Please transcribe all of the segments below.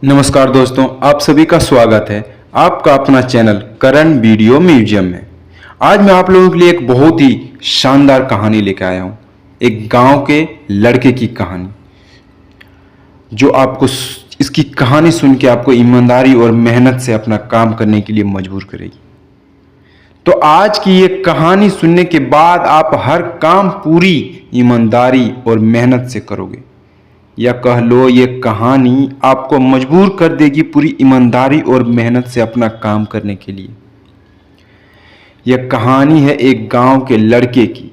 नमस्कार दोस्तों, आप सभी का स्वागत है आपका अपना चैनल करण वीडियो म्यूजियम में। आज मैं आप लोगों के लिए एक बहुत ही शानदार कहानी लेकर आया हूँ। एक गांव के लड़के की कहानी, जो आपको इसकी कहानी सुन के आपको ईमानदारी और मेहनत से अपना काम करने के लिए मजबूर करेगी। तो आज की ये कहानी सुनने के बाद आप हर काम पूरी ईमानदारी और मेहनत से करोगे, या कह लो ये कहानी आपको मजबूर कर देगी पूरी ईमानदारी और मेहनत से अपना काम करने के लिए। यह कहानी है एक गांव के लड़के की।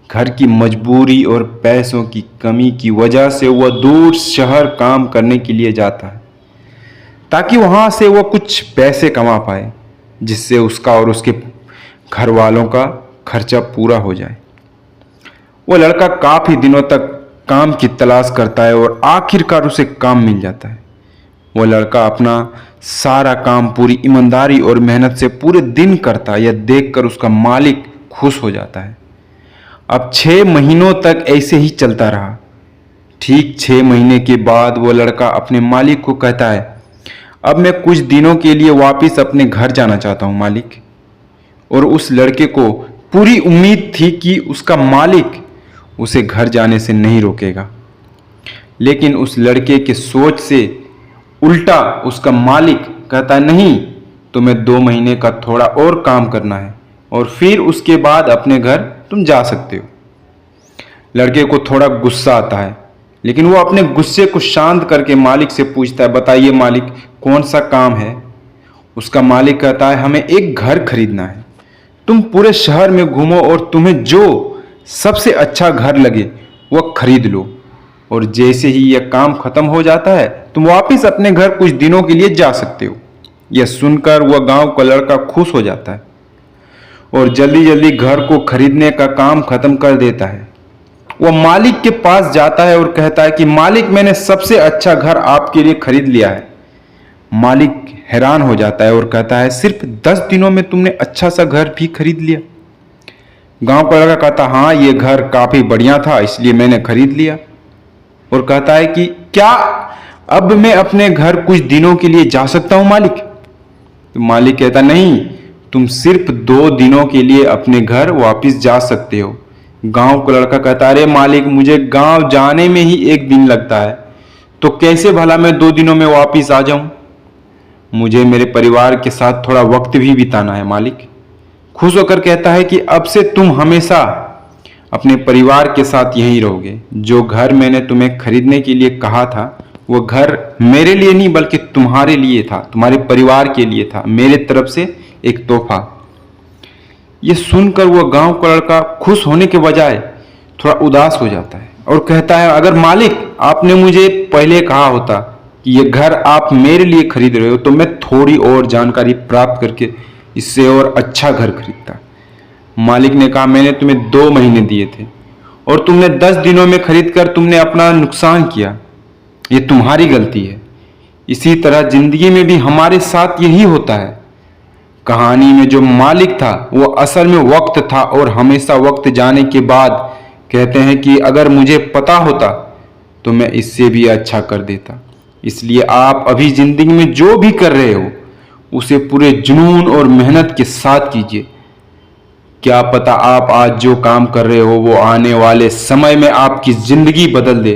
घर की मजबूरी और पैसों की कमी की वजह से वह दूर शहर काम करने के लिए जाता है, ताकि वहां से वह कुछ पैसे कमा पाए, जिससे उसका और उसके घर वालों का खर्चा पूरा हो जाए। वह लड़का काफी दिनों तक काम की तलाश करता है और आखिरकार उसे काम मिल जाता है। वह लड़का अपना सारा काम पूरी ईमानदारी और मेहनत से पूरे दिन करता है। यह देखकर उसका मालिक खुश हो जाता है। अब 6 महीनों तक ऐसे ही चलता रहा। ठीक 6 महीने के बाद वह लड़का अपने मालिक को कहता है, अब मैं कुछ दिनों के लिए वापस अपने घर जाना चाहता हूं मालिक। और उस लड़के को पूरी उम्मीद थी कि उसका मालिक उसे घर जाने से नहीं रोकेगा, लेकिन उस लड़के के सोच से उल्टा उसका मालिक कहता है, नहीं, तुम्हें 2 महीने का थोड़ा और काम करना है और फिर उसके बाद अपने घर तुम जा सकते हो। लड़के को थोड़ा गुस्सा आता है, लेकिन वो अपने गुस्से को शांत करके मालिक से पूछता है, बताइए मालिक, कौन सा काम है। उसका मालिक कहता है, हमें एक घर खरीदना है। तुम पूरे शहर में घूमो और तुम्हें जो सबसे अच्छा घर लगे वह खरीद लो, और जैसे ही यह काम खत्म हो जाता है तुम वापस अपने घर कुछ दिनों के लिए जा सकते हो। यह सुनकर वह गांव का लड़का खुश हो जाता है और जल्दी जल्दी घर को खरीदने का काम खत्म कर देता है। वह मालिक के पास जाता है और कहता है कि मालिक, मैंने सबसे अच्छा घर आपके लिए खरीद लिया है। मालिक हैरान हो जाता है और कहता है, सिर्फ 10 दिनों में तुमने अच्छा सा घर भी खरीद लिया। गांव का लड़का कहता, हाँ, ये घर काफी बढ़िया था, इसलिए मैंने खरीद लिया। और कहता है कि क्या अब मैं अपने घर कुछ दिनों के लिए जा सकता हूं मालिक। तो मालिक कहता, नहीं, तुम सिर्फ 2 दिनों के लिए अपने घर वापस जा सकते हो। गांव का लड़का कहता, अरे मालिक, मुझे गांव जाने में ही 1 दिन लगता है, तो कैसे भला मैं 2 दिनों में वापस आ जाऊं। मुझे मेरे परिवार के साथ थोड़ा वक्त भी बिताना है मालिक। खुश होकर कहता है कि अब से तुम हमेशा अपने परिवार के साथ यहीं रहोगे। जो घर मैंने तुम्हें खरीदने के लिए कहा था, वो घर मेरे लिए नहीं बल्कि तुम्हारे लिए था, तुम्हारे परिवार के लिए था, मेरे तरफ से एक तोहफा। ये सुनकर वह गांव का लड़का खुश होने के बजाय थोड़ा उदास हो जाता है और कहता है, अगर मालिक आपने मुझे पहले कहा होता कि ये घर आप मेरे लिए खरीद रहे हो, तो मैं थोड़ी और जानकारी प्राप्त करके इससे और अच्छा घर खरीदता। मालिक ने कहा, मैंने तुम्हें 2 महीने दिए थे और तुमने 10 दिनों में खरीद कर तुमने अपना नुकसान किया। ये तुम्हारी गलती है। इसी तरह जिंदगी में भी हमारे साथ यही होता है। कहानी में जो मालिक था वो असल में वक्त था, और हमेशा वक्त जाने के बाद कहते हैं कि अगर मुझे पता होता तो मैं इससे भी अच्छा कर देता। इसलिए आप अभी जिंदगी में जो भी कर रहे हो उसे पूरे जुनून और मेहनत के साथ कीजिए। क्या पता आप आज जो काम कर रहे हो वो आने वाले समय में आपकी जिंदगी बदल दे।